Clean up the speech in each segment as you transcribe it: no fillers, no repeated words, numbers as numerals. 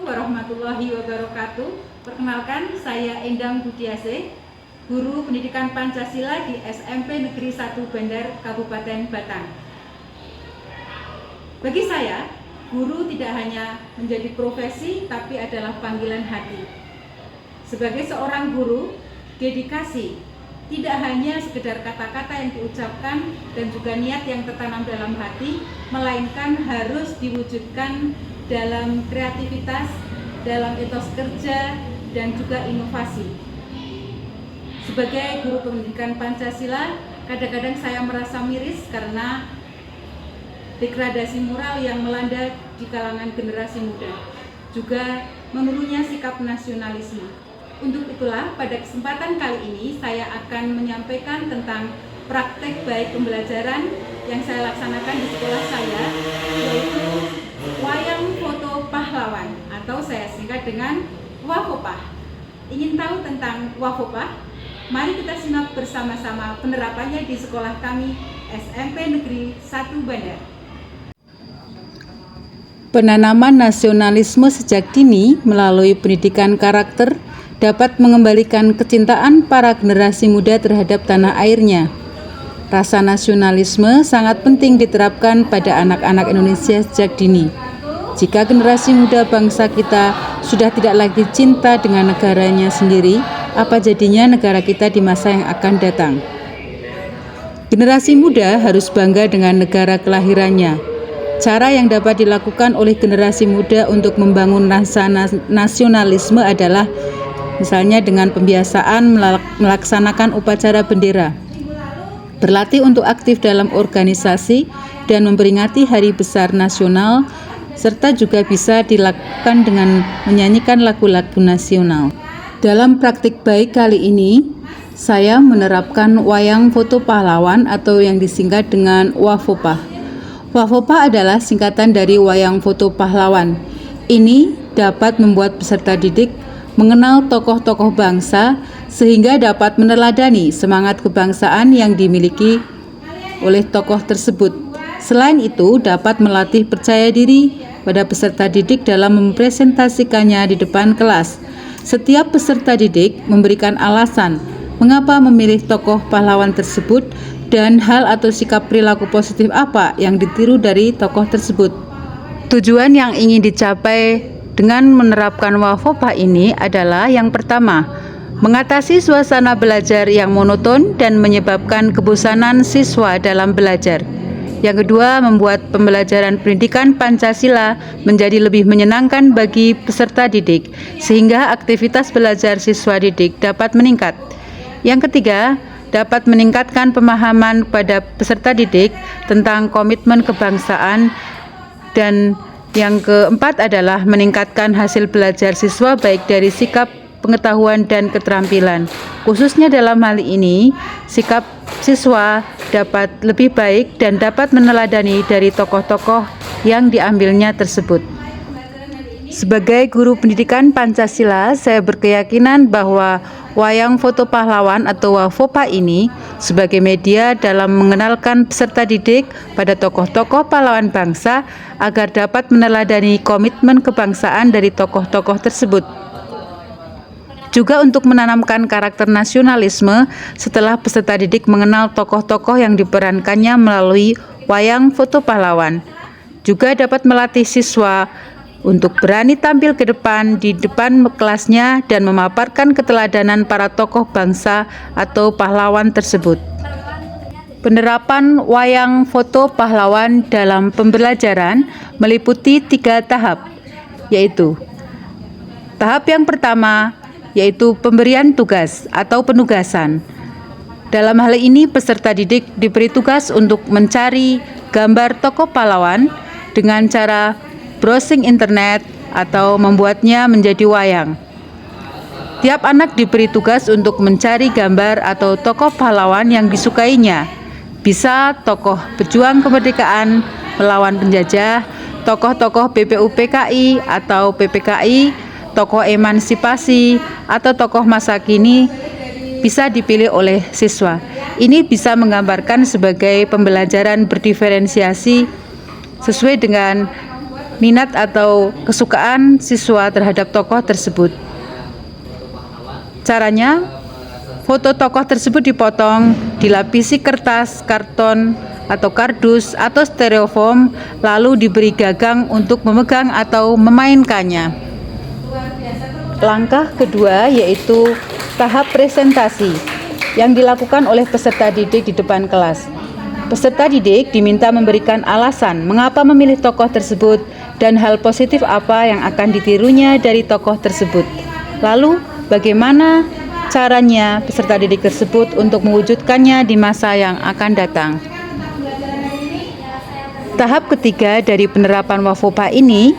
warahmatullahi wabarakatuh. Perkenalkan, saya Endang Budiase, Guru Pendidikan Pancasila di SMP Negeri 1 Bandar, Kabupaten Batang. Bagi saya, guru tidak hanya menjadi profesi, tapi adalah panggilan hati. Sebagai seorang guru, dedikasi tidak hanya sekedar kata-kata yang diucapkan dan juga niat yang tertanam dalam hati, melainkan harus diwujudkan dalam kreativitas, dalam etos kerja, dan juga inovasi. Sebagai guru pendidikan Pancasila, kadang-kadang saya merasa miris karena degradasi moral yang melanda di kalangan generasi muda, juga menurunnya sikap nasionalisme. Untuk itulah, pada kesempatan kali ini saya akan menyampaikan tentang praktek baik pembelajaran yang saya laksanakan di sekolah saya, yaitu wayang foto pahlawan atau saya singkat dengan Wafopah. Ingin tahu tentang Wafopah? Mari kita simak bersama-sama penerapannya di sekolah kami SMP Negeri 1 Bandar. Penanaman nasionalisme sejak dini melalui pendidikan karakter dapat mengembalikan kecintaan para generasi muda terhadap tanah airnya. Rasa nasionalisme sangat penting diterapkan pada anak-anak Indonesia sejak dini. Jika generasi muda bangsa kita sudah tidak lagi cinta dengan negaranya sendiri, apa jadinya negara kita di masa yang akan datang? Generasi muda harus bangga dengan negara kelahirannya. Cara yang dapat dilakukan oleh generasi muda untuk membangun rasa nasionalisme adalah misalnya dengan pembiasaan melaksanakan upacara bendera, berlatih untuk aktif dalam organisasi dan memperingati hari besar nasional, serta juga bisa dilakukan dengan menyanyikan lagu-lagu nasional. Dalam praktik baik kali ini, saya menerapkan wayang foto pahlawan atau yang disingkat dengan Wafopah. Wafopah adalah singkatan dari wayang foto pahlawan. Ini dapat membuat peserta didik mengenal tokoh-tokoh bangsa sehingga dapat meneladani semangat kebangsaan yang dimiliki oleh tokoh tersebut. Selain itu, dapat melatih percaya diri pada peserta didik dalam mempresentasikannya di depan kelas. Setiap peserta didik memberikan alasan mengapa memilih tokoh pahlawan tersebut dan hal atau sikap perilaku positif apa yang ditiru dari tokoh tersebut. Tujuan yang ingin dicapai dengan menerapkan Wafopah ini adalah yang pertama, mengatasi suasana belajar yang monoton dan menyebabkan kebosanan siswa dalam belajar. Yang kedua, membuat pembelajaran pendidikan Pancasila menjadi lebih menyenangkan bagi peserta didik, sehingga aktivitas belajar siswa didik dapat meningkat. Yang ketiga, dapat meningkatkan pemahaman pada peserta didik tentang komitmen kebangsaan. Dan yang keempat adalah meningkatkan hasil belajar siswa baik dari sikap, pengetahuan, dan keterampilan. Khususnya dalam hal ini, sikap siswa dapat lebih baik dan dapat meneladani dari tokoh-tokoh yang diambilnya tersebut. Sebagai guru pendidikan Pancasila, saya berkeyakinan bahwa wayang foto pahlawan atau Wafopah ini sebagai media dalam mengenalkan peserta didik pada tokoh-tokoh pahlawan bangsa agar dapat meneladani komitmen kebangsaan dari tokoh-tokoh tersebut. Juga untuk menanamkan karakter nasionalisme setelah peserta didik mengenal tokoh-tokoh yang diperankannya melalui wayang foto pahlawan. Juga dapat melatih siswa untuk berani tampil ke depan di depan kelasnya dan memaparkan keteladanan para tokoh bangsa atau pahlawan tersebut. Penerapan wayang foto pahlawan dalam pembelajaran meliputi 3 tahap, yaitu tahap yang pertama yaitu pemberian tugas atau penugasan. Dalam hal ini peserta didik diberi tugas untuk mencari gambar tokoh pahlawan dengan cara browsing internet atau membuatnya menjadi wayang. Tiap anak diberi tugas untuk mencari gambar atau tokoh pahlawan yang disukainya. Bisa tokoh pejuang kemerdekaan melawan penjajah, tokoh-tokoh BPUPKI atau PPKI, tokoh emansipasi, atau tokoh masa kini bisa dipilih oleh siswa. Ini bisa menggambarkan sebagai pembelajaran berdiferensiasi sesuai dengan minat atau kesukaan siswa terhadap tokoh tersebut. Caranya, foto tokoh tersebut dipotong, dilapisi kertas, karton, atau kardus, atau stereofoam, lalu diberi gagang untuk memegang atau memainkannya. Langkah kedua yaitu tahap presentasi yang dilakukan oleh peserta didik di depan kelas. Peserta didik diminta memberikan alasan mengapa memilih tokoh tersebut dan hal positif apa yang akan ditirunya dari tokoh tersebut. Lalu, bagaimana caranya peserta didik tersebut untuk mewujudkannya di masa yang akan datang. Tahap ketiga dari penerapan WAFOPA ini,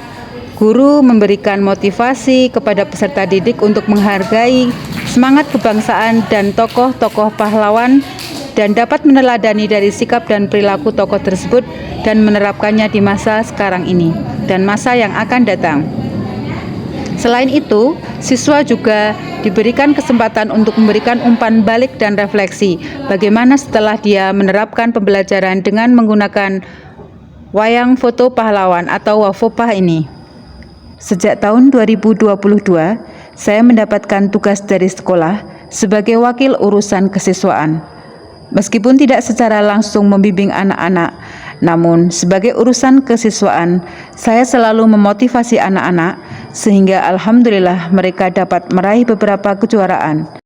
guru memberikan motivasi kepada peserta didik untuk menghargai semangat kebangsaan dan tokoh-tokoh pahlawan dan dapat meneladani dari sikap dan perilaku tokoh tersebut dan menerapkannya di masa sekarang ini dan masa yang akan datang. Selain itu, siswa juga diberikan kesempatan untuk memberikan umpan balik dan refleksi bagaimana setelah dia menerapkan pembelajaran dengan menggunakan wayang foto pahlawan atau WAFOPA ini. Sejak tahun 2022, saya mendapatkan tugas dari sekolah sebagai wakil urusan kesiswaan. Meskipun tidak secara langsung membimbing anak-anak, namun sebagai urusan kesiswaan, saya selalu memotivasi anak-anak sehingga alhamdulillah mereka dapat meraih beberapa kejuaraan.